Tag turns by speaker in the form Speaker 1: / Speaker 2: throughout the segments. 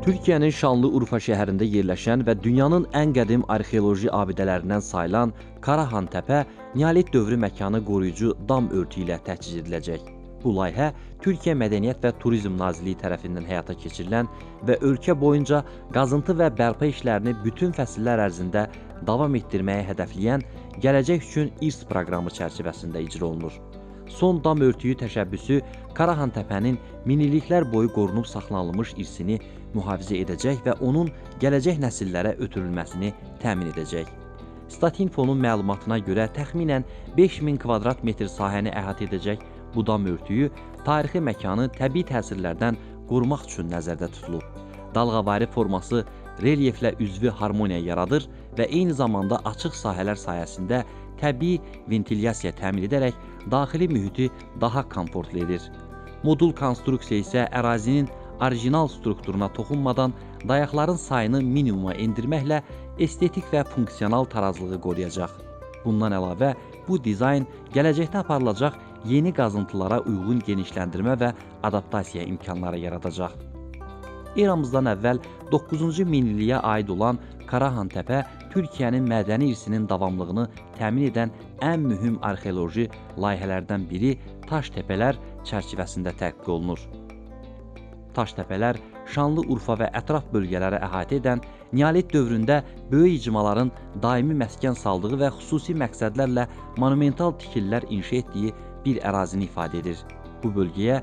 Speaker 1: Türkiyənin Şanlıurfa şəhərində yerləşən və dünyanın ən qədim arxeoloji abidələrindən sayılan Karahan Təpə Neolit dövrü məkanı qoruyucu dam örtüyü ilə təchiz ediləcək. Bu layihə Türkiyə Mədəniyyət və Turizm Nazirliyi tərəfindən həyata keçirilən və ölkə boyunca qazıntı və bərpa işlərini bütün fəsillər ərzində davam etdirməyi hədəfləyən Gələcək üçün İrs proqramı çərçivəsində icra olunur. Son dam örtüyü təşəbbüsü Karahan Təpənin minilliklər boyu qorunub saxlanılmış irsini mühafizə edəcək və onun gələcək nəsillərə ötürülməsini təmin edəcək. Statinfonun məlumatına görə təxminən 5000 kvadrat metr sahəni əhatə edəcək bu dam örtüyü tarixi məkanı təbii təsirlərdən qorumaq üçün nəzərdə tutulub. Dalğavari forması relyeflə üzvü harmoniya yaradır və eyni zamanda açıq sahələr sayəsində təbii ventilyasiya təmin edərək daxili mühiti daha komfortlu edir. Modul konstruksiya isə ərazinin orijinal strukturuna toxunmadan dayaqların sayını minimuma endirməklə estetik və funksional tarazlığı qoruyacaq. Bundan əlavə, bu dizayn gələcəkdə aparılacaq yeni qazıntılara uyğun genişləndirmə və adaptasiya imkanları yaradacaq. Eramızdan əvvəl 9-cu minilliyə aid olan Karahan Təpə Türkiyənin mədəni irsinin davamlılığını təmin edən ən mühüm arxeoloji layihələrdən biri Taştəpələr çərçivəsində tətbiq olunur. Taştəpələr Şanlıurfa və ətraf bölgələri əhatə edən Neolit dövründə böyük icmaların daimi məskən saldığı və xüsusi məqsədlərlə monumental tikililər inşa etdiyi bir ərazini ifadə edir. Bu bölgəyə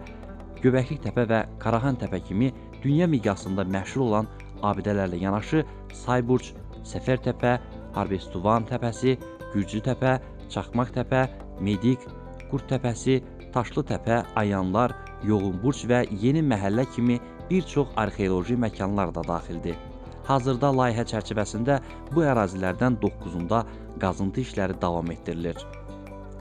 Speaker 1: Göbəklik Təpə və Karahan Təpə kimi dünya miqyasında məşhur olan abidələrlə yanaşı Sayburç, Səfər Təpə, Harbestuvan Təpəsi, Gürcü Təpə, Çaxmaq Təpə, Medik, Qurd Təpəsi, Taşlı Təpə, Ayanlar, Yoğunburç və Yeni Məhəllə kimi bir çox arxeoloji məkanlar da daxildir. Hazırda layihə çərçivəsində bu ərazilərdən 9-unda qazıntı işləri davam etdirilir.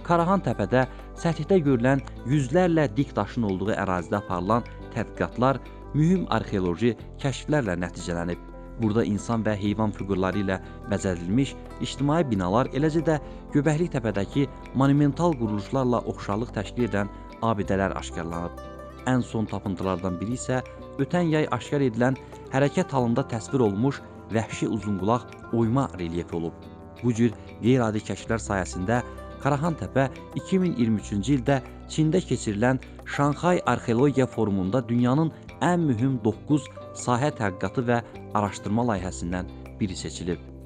Speaker 1: Karahan Təpədə səthdə görülən yüzlərlə dik daşın olduğu ərazidə aparılan tədqiqatlar mühüm arxeoloji kəşflərlə nəticələnib. Burada insan və heyvan fiqurları ilə bəzədilmiş ictimai binalar, eləcə də Göbəklik Təpədəki monumental quruluşlarla oxşarlıq təşkil edən abidələr aşkarlanıb. Ən son tapıntılardan biri isə ötən yay aşkar edilən hərəkət halında təsvir olunmuş vəhşi uzunqulaq oyma relyefi olub. Bu cür qeyri-adi kəşflər sayəsində Karahan Təpə 2023-cü ildə Çində keçirilən Şanxay Arxeologiya Forumunda dünyanın ən mühüm 9 sahə tədqiqatı və araşdırma layihəsindən biri seçilib.